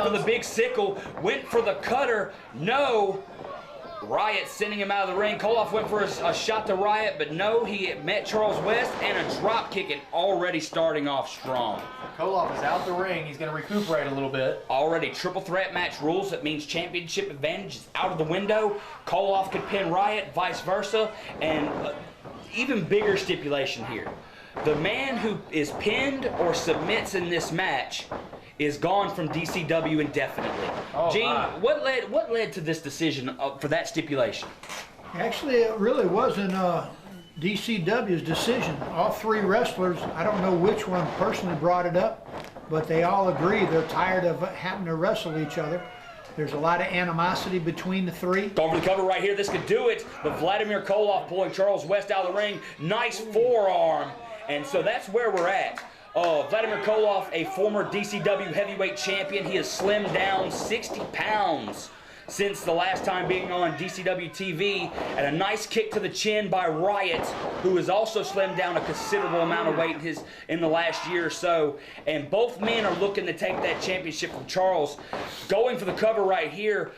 went for the big sickle, went for the cutter. No. Riot sending him out of the ring. Koloff went for a shot to Riot, but no, he met Charles West and a drop kick, and already starting off strong. Koloff is out the ring. He's going to recuperate a little bit. Already triple threat match rules. That means championship advantage is out of the window. Koloff could pin Riot, vice versa, and even bigger stipulation here. The man who is pinned or submits in this match is gone from DCW indefinitely. Oh, Gene, my. what led to this decision for that stipulation? Actually, it really wasn't DCW's decision. All three wrestlers, I don't know which one personally brought it up, but they all agree they're tired of having to wrestle each other. There's a lot of animosity between the three. Going for the cover right here. This could do it. But Vladimir Koloff pulling Charles West out of the ring. Nice forearm. And so that's where we're at. Vladimir Koloff, a former DCW Heavyweight champion. He has slimmed down 60 pounds since the last time being on DCW TV. And a nice kick to the chin by Riot, who has also slimmed down a considerable amount of weight in the last year or so. And both men are looking to take that championship from Charles. Going for the cover right here.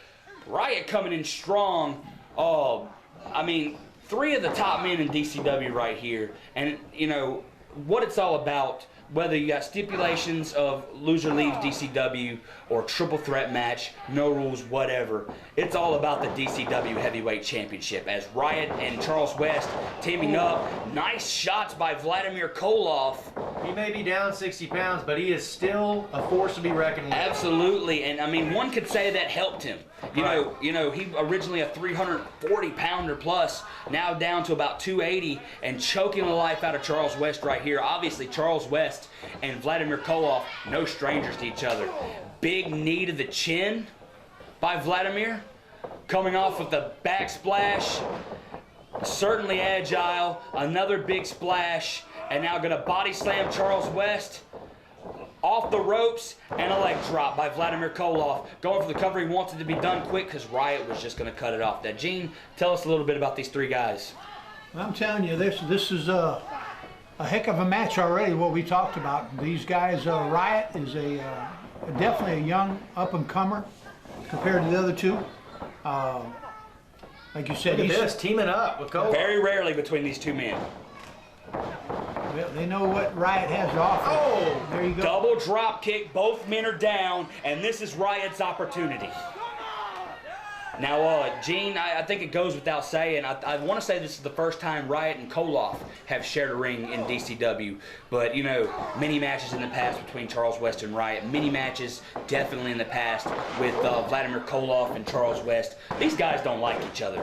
Riot coming in strong. I mean, three of the top men in DCW right here. And, you know, what it's all about, whether you got stipulations of loser leaves DCW or triple threat match, no rules, whatever, it's all about the DCW Heavyweight Championship. As Riot and Charles West teaming up, nice shots by Vladimir Koloff. He may be down 60 pounds, but he is still a force to be reckoned with. Absolutely, and I mean, one could say that helped him. You know, he originally a 340-pounder plus, now down to about 280, and choking the life out of Charles West right here. Obviously, Charles West and Vladimir Koloff, no strangers to each other. Big knee to the chin by Vladimir, coming off with the back splash. Certainly agile, another big splash, and now gonna body slam Charles West. Off the ropes, and a leg drop by Vladimir Koloff. Going for the cover, he wants it to be done quick because Riot was just going to cut it off. Now, Gene, tell us a little bit about these three guys. I'm telling you, this is a heck of a match already, what we talked about. These guys, Riot is definitely a young up-and-comer compared to the other two. Like you said, Look at this, teaming up with Koloff. Very rarely between these two men. They know what Riot has to offer. Oh! There you go. Double drop kick, both men are down, and this is Riot's opportunity. Now, Gene, I think it goes without saying, I want to say this is the first time Riot and Koloff have shared a ring in DCW, but, you know, many matches in the past between Charles West and Riot, many matches definitely in the past with Vladimir Koloff and Charles West. These guys don't like each other.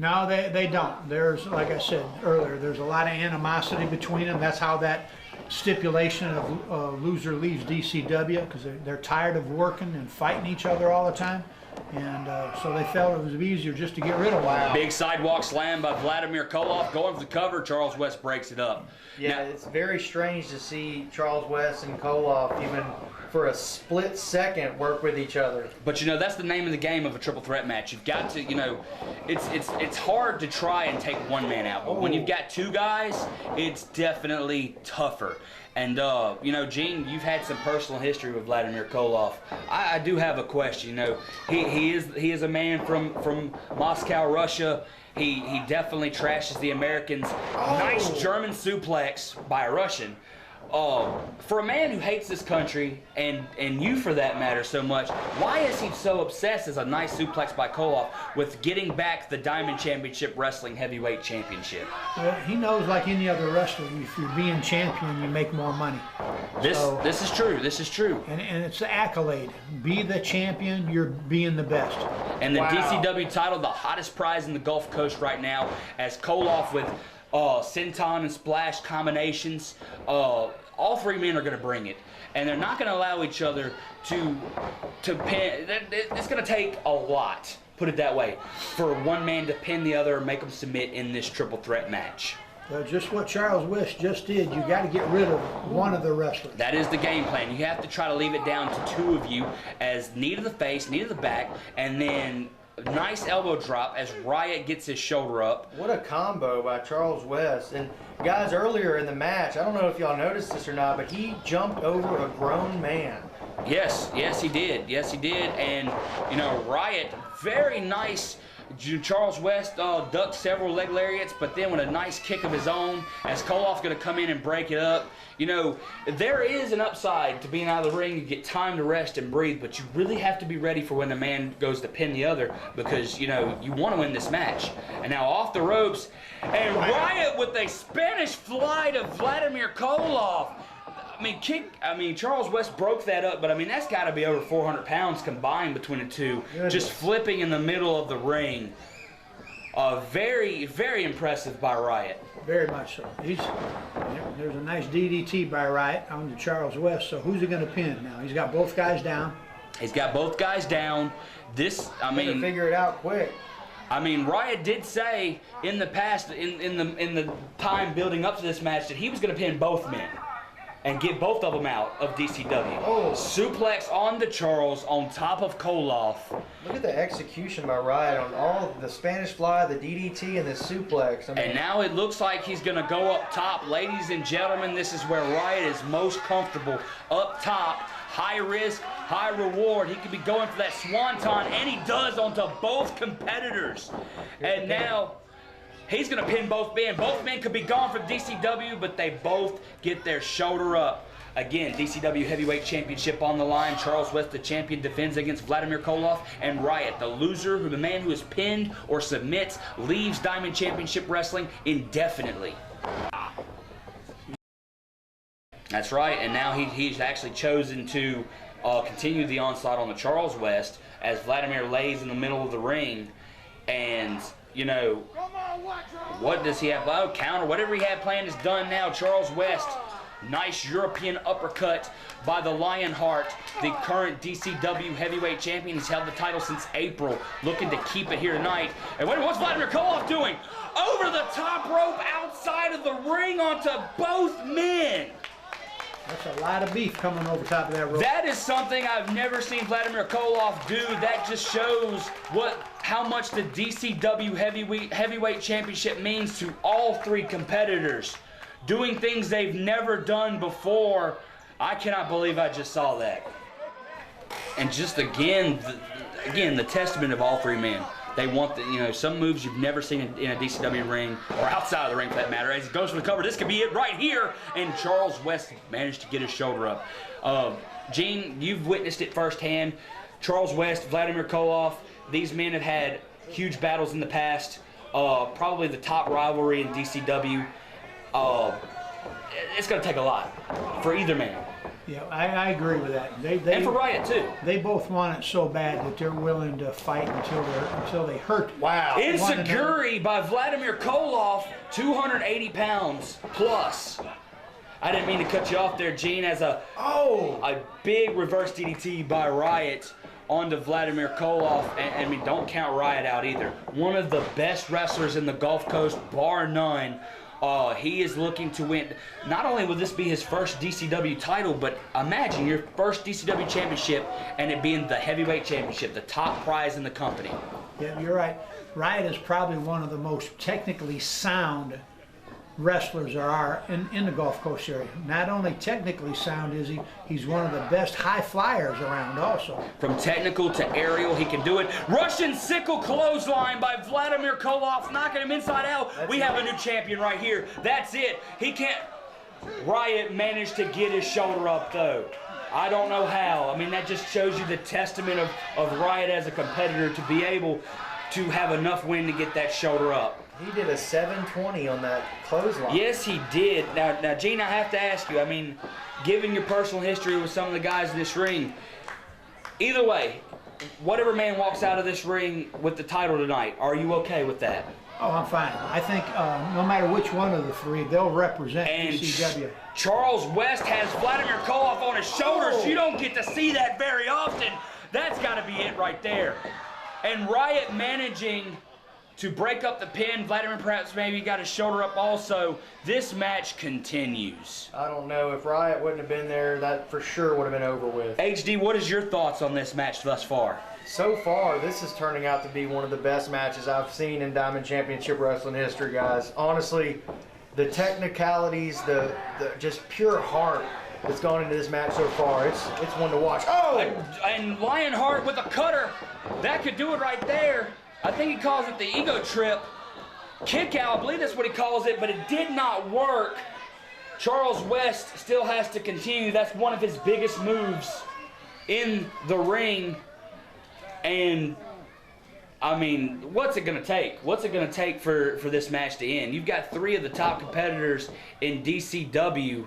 No, they don't. There's, like I said earlier, there's a lot of animosity between them. That's how that stipulation of loser leaves DCW, because they're tired of working and fighting each other all the time. And so they felt it was easier just to get rid of them. Big sidewalk slam by Vladimir Koloff. Going for the cover, Charles West breaks it up. Yeah, now, it's very strange to see Charles West and Koloff even for a split second work with each other. but you know, that's the name of the game of a triple threat match. You've got to, you know, it's hard to try and take one man out, but when you've got two guys, it's definitely tougher. And you know, Gene, you've had some personal history with Vladimir Koloff. I do have a question. You know, he is a man from Moscow, Russia. He definitely trashes the Americans. Nice German suplex by a Russian. For a man who hates this country, and you for that matter so much, why is he so obsessed, as a nice suplex by Koloff, with getting back the Diamond Championship Wrestling Heavyweight Championship? Well, he knows, like any other wrestler, if you're being champion, you make more money. This is true. This is true. And it's the accolade. Be the champion, you're being the best. And the DCW title, the hottest prize in the Gulf Coast right now, as Koloff with senton and splash combinations. All three men are going to bring it, and they're not going to allow each other to pin. It's going to take a lot, put it that way, for one man to pin the other and make them submit in this triple threat match. Well, just what Charles West just did, you got to get rid of one of the wrestlers. That is the game plan. You have to try to leave it down to two of you, as knee to the face, knee to the back, and then nice elbow drop as Riot gets his shoulder up. What a combo by Charles West. And guys, earlier in the match, I don't know if y'all noticed this or not, but he jumped over a grown man. Yes, yes he did. Yes he did. And, you know, Riot, very nice. Charles West ducked several leg lariats, but then with a nice kick of his own, as Koloff's going to come in and break it up. You know, there is an upside to being out of the ring. You get time to rest and breathe, but you really have to be ready for when the man goes to pin the other because, you know, you want to win this match. And now off the ropes, and Riot with a Spanish fly to Vladimir Koloff. I mean, Charles West broke that up, but I mean, that's got to be over 400 pounds combined between the two. Goodness. Just flipping in the middle of the ring. Very, very impressive by Riot. Very much so. There's a nice DDT by Riot on to Charles West. So who's he going to pin now? He's got both guys down. He's got both guys down. This, I mean, figure it out quick. I mean, Riot did say in the past, in the time building up to this match, that he was going to pin both men and get both of them out of DCW. Oh. Suplex on to Charles on top of Koloff. Look at the execution by Riot on all the Spanish fly, the DDT, and the suplex. I mean, and now it looks like he's going to go up top. Ladies and gentlemen, this is where Riot is most comfortable. Up top, high risk, high reward. He could be going for that swanton, and he does onto both competitors. And now he's going to pin both men. Both men could be gone from DCW, but they both get their shoulder up. Again, DCW Heavyweight Championship on the line. Charles West, the champion, defends against Vladimir Koloff. And Riot, the loser, the man who is pinned or submits, leaves Diamond Championship Wrestling indefinitely. That's right, and now he's actually chosen to continue the onslaught on the Charles West as Vladimir lays in the middle of the ring. And, you know, what does he have? Oh, counter, whatever he had planned is done now. Charles West, nice European uppercut by the Lionheart, the current DCW Heavyweight Champion. He's held the title since April, looking to keep it here tonight. And what's Vladimir Koloff doing? Over the top rope, outside of the ring, onto both men. That's a lot of beef coming over top of that rope. That is something I've never seen Vladimir Koloff do. That just shows how much the DCW Heavyweight Championship means to all three competitors. Doing things they've never done before. I cannot believe I just saw that. And just again, the testament of all three men. They want some moves you've never seen in a DCW ring, or outside of the ring for that matter. As he goes for the cover, this could be it right here. And Charles West managed to get his shoulder up. Gene, you've witnessed it firsthand. Charles West, Vladimir Koloff, these men have had huge battles in the past. Probably the top rivalry in DCW. It's going to take a lot for either man. Yeah, I agree with that. And for Riot too. They both want it so bad that they're willing to fight until they hurt. Wow. Insecurity by Vladimir Koloff, 280 pounds plus. I didn't mean to cut you off there, Gene, as a big reverse DDT by Riot onto Vladimir Koloff. And I mean, don't count Riot out either. One of the best wrestlers in the Gulf Coast, bar none. He is looking to win. Not only will this be his first DCW title, but imagine your first DCW championship and it being the heavyweight championship, the top prize in the company. Yeah, you're right. Riot is probably one of the most technically sound wrestlers there are in the Gulf Coast area. Not only technically sound is he's one of the best high flyers around also. From technical to aerial, he can do it. Russian sickle clothesline by Vladimir Koloff, knocking him inside out. We have a new champion right here. That's it. He can't. Riot managed to get his shoulder up though. I don't know how. I mean, that just shows you the testament of Riot as a competitor to be able to have enough wind to get that shoulder up. He did a 720 on that clothesline. Yes, he did. Now, Gene, I have to ask you, I mean, given your personal history with some of the guys in this ring, either way, whatever man walks out of this ring with the title tonight, are you okay with that? Oh, I'm fine. I think no matter which one of the three, they'll represent DCW. Charles West has Vladimir Koloff on his shoulders. You don't get to see that very often. That's got to be it right there. And Riot managing to break up the pin. Vladimir perhaps maybe got his shoulder up also. This match continues. I don't know. If Riot wouldn't have been there, that for sure would have been over with. HD, what is your thoughts on this match thus far? So far, this is turning out to be one of the best matches I've seen in Diamond Championship Wrestling history, guys. Honestly, the technicalities, the just pure heart that's gone into this match so far. It's one to watch. Oh! And Lionheart with a cutter. That could do it right there. I think he calls it the ego trip. Kick out, I believe that's what he calls it, but it did not work. Charles West still has to continue. That's one of his biggest moves in the ring. And, I mean, what's it going to take? What's it going to take for this match to end? You've got 3 of the top competitors in DCW.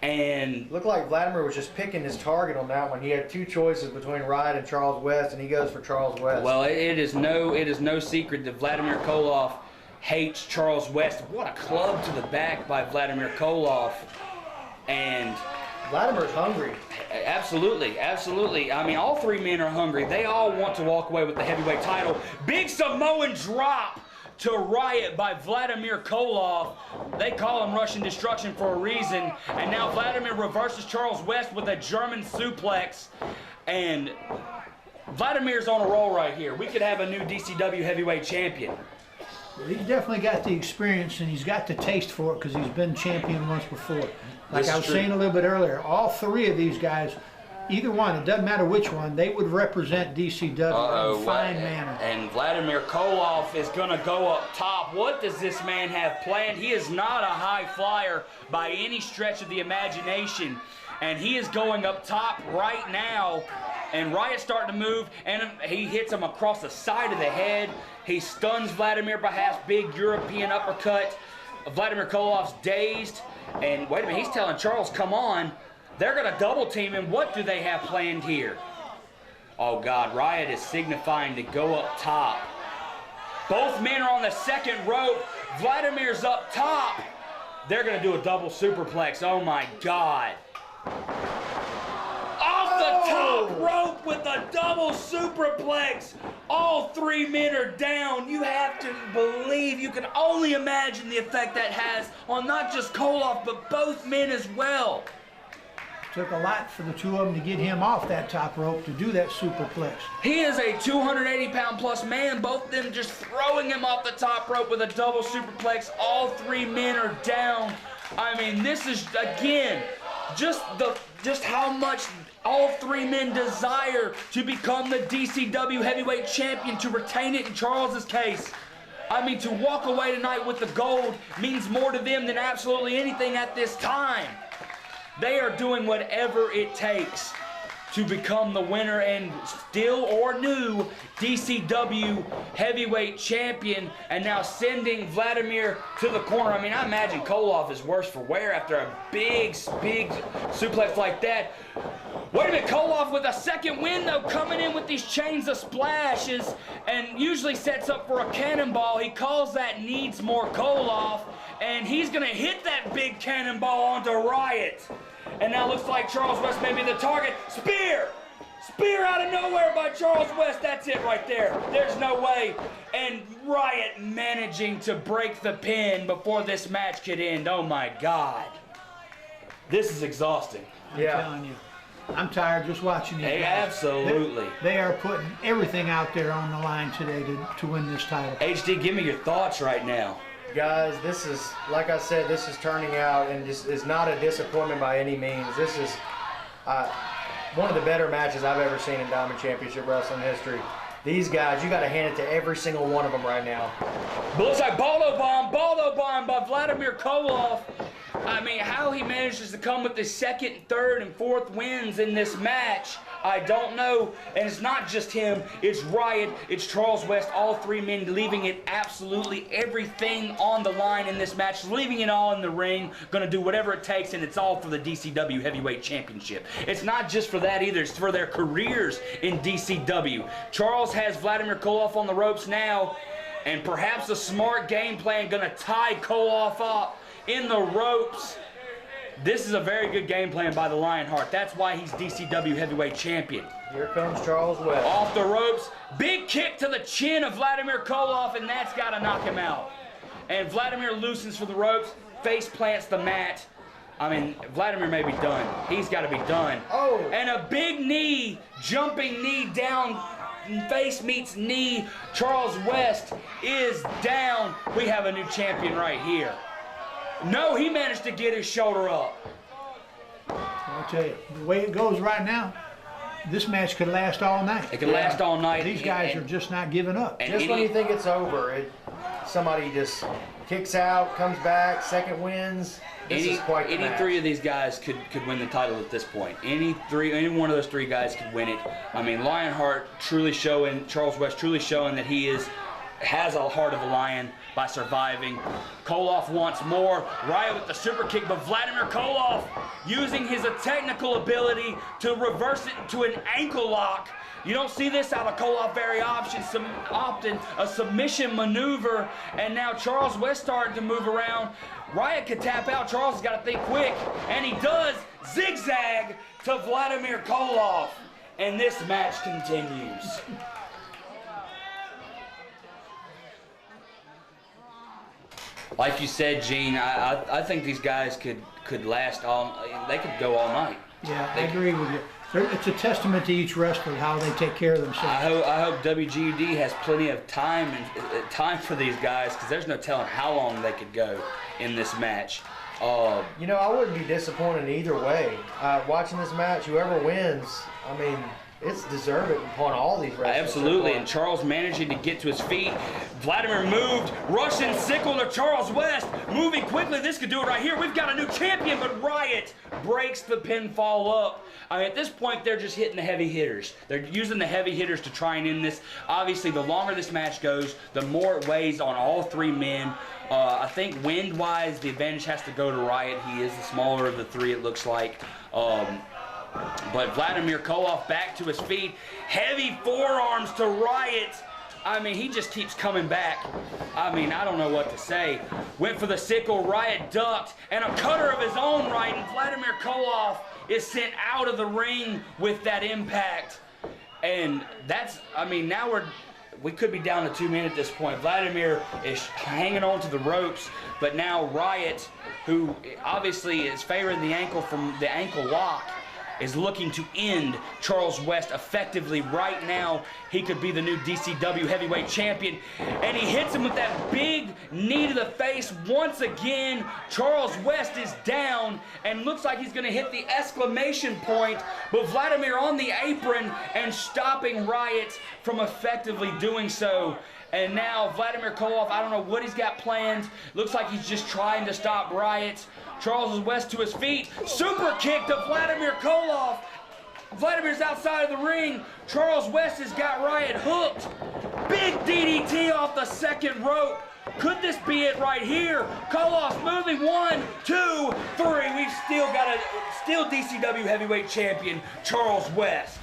And looked like Vladimir was just picking his target on that one. He had 2 choices between Riot and Charles West, and he goes for Charles West. Well, it is no secret that Vladimir Koloff hates Charles West. What a club to the back by Vladimir Koloff. And Vladimir's hungry. Absolutely, absolutely. I mean, all 3 men are hungry. They all want to walk away with the heavyweight title. Big Samoan drop to Riot by Vladimir Koloff. They call him Russian Destruction for a reason. And now Vladimir reverses Charles West with a German suplex. And Vladimir's on a roll right here. We could have a new DCW heavyweight champion. He's definitely got the experience, and he's got the taste for it because he's been champion once before. Like I was saying a little bit earlier, all 3 of these guys, either one, it doesn't matter which one, they would represent DCW in a fine manner. And Vladimir Koloff is going to go up top. What does this man have planned? He is not a high flyer by any stretch of the imagination. And he is going up top right now. And Riot's starting to move, and he hits him across the side of the head. He stuns Vladimir, perhaps big European uppercut. Vladimir Koloff's dazed. And wait a minute, he's telling Charles, come on. They're going to double team him. What do they have planned here? Oh, God, Riot is signifying to go up top. Both men are on the second rope. Vladimir's up top. They're going to do a double superplex. Oh, my God. Off the top rope with a double superplex. All 3 men are down. You have to believe, you can only imagine the effect that has on not just Koloff, but both men as well. Took a lot for the 2 of them to get him off that top rope to do that superplex. He is a 280-pound plus man. Both of them just throwing him off the top rope with a double superplex. All 3 men are down. I mean, this is, again, just how much all 3 men desire to become the DCW heavyweight champion, to retain it in Charles's case. I mean, to walk away tonight with the gold means more to them than absolutely anything at this time. They are doing whatever it takes to become the winner and still or new DCW heavyweight champion, and now sending Vladimir to the corner. I mean, I imagine Koloff is worse for wear after a big suplex like that. Wait a minute, Koloff with a second win, though, coming in with these chains of splashes and usually sets up for a cannonball. He calls that needs more Koloff, and he's going to hit that big cannonball onto Riot. And now looks like Charles West may be the target. Spear! Spear out of nowhere by Charles West. That's it right there. There's no way. And Riot managing to break the pin before this match could end. Oh, my God. This is exhausting. I'm telling you. I'm tired just watching these guys. Absolutely. They are putting everything out there on the line today to win this title. HD, give me your thoughts right now. Guys, this is, like I said, this is turning out and just is not a disappointment by any means. This is one of the better matches I've ever seen in Diamond Championship Wrestling history. These guys, you got to hand it to every single one of them right now. But looks like Baldo Bomb by Vladimir Koloff. I mean, how he manages to come with the 2nd, 3rd, and 4th wins in this match, I don't know. And it's not just him, it's Riot, it's Charles West, all 3 men leaving it absolutely everything on the line in this match, leaving it all in the ring, gonna do whatever it takes, and it's all for the DCW Heavyweight Championship. It's not just for that either, it's for their careers in DCW. Charles has Vladimir Koloff on the ropes now, and perhaps a smart game plan gonna tie Koloff up in the ropes. This is a very good game plan by the Lionheart. That's why he's DCW Heavyweight Champion. Here comes Charles West. Off the ropes. Big kick to the chin of Vladimir Koloff, and that's got to knock him out. And Vladimir loosens for the ropes, face plants the mat. I mean, Vladimir may be done. He's got to be done. Oh. And a big knee, jumping knee down, face meets knee. Charles West is down. We have a new champion right here. No, he managed to get his shoulder up. I'll tell you, the way it goes right now, this match could last all night. It could last all night. These guys are just not giving up. Just when you think it's over, somebody just kicks out, comes back, second wins. This is quite the match. Three of these guys could win the title at this point. Any one of those three guys could win it. I mean, Lionheart truly showing, Charles West truly showing that he has a heart of a lion by surviving. Koloff wants more. Riot with the super kick, but Vladimir Koloff using his technical ability to reverse it into an ankle lock. You don't see this out of Koloff very often, a submission maneuver, and now Charles West starting to move around. Riot could tap out. Charles has got to think quick, and he does. Zigzag to Vladimir Koloff, and this match continues. Like you said, Gene, I think these guys could last they could go all night. Yeah, I agree with you. It's a testament to each wrestler how they take care of themselves. I hope WGUD has plenty of time for these guys, because there's no telling how long they could go in this match. You know, I wouldn't be disappointed either way. Watching this match, whoever wins, I mean, it's deserved upon all these wrestlers. Absolutely, and Charles managing to get to his feet. Vladimir moved, Russian sickle to Charles West, moving quickly. This could do it right here. We've got a new champion, but Riot breaks the pinfall up. I mean, at this point, they're just hitting the heavy hitters. They're using the heavy hitters to try and end this. Obviously, the longer this match goes, the more it weighs on all three men. I think wind-wise, the advantage has to go to Riot. He is the smaller of the three, it looks like. But Vladimir Koloff back to his feet. Heavy forearms to Riot. I mean, he just keeps coming back. I mean, I don't know what to say. Went for the sickle, Riot ducked, and a cutter of his own right, and Vladimir Koloff is sent out of the ring with that impact. And that's, I mean, now we could be down to 2 men at this point. Vladimir is hanging on to the ropes, but now Riot, who obviously is favoring the ankle from the ankle lock, is looking to end Charles West effectively right now. He could be the new DCW Heavyweight Champion. And he hits him with that big knee to the face once again. Charles West is down and looks like he's going to hit the exclamation point. But Vladimir on the apron and stopping Riot from effectively doing so. And now Vladimir Koloff, I don't know what he's got planned. Looks like he's just trying to stop Riot. Charles West to his feet. Super kick to Vladimir Koloff. Vladimir's outside of the ring. Charles West has got Riot hooked. Big DDT off the second rope. Could this be it right here? Koloff moving. 1, 2, 3. We've still got still DCW Heavyweight Champion, Charles West.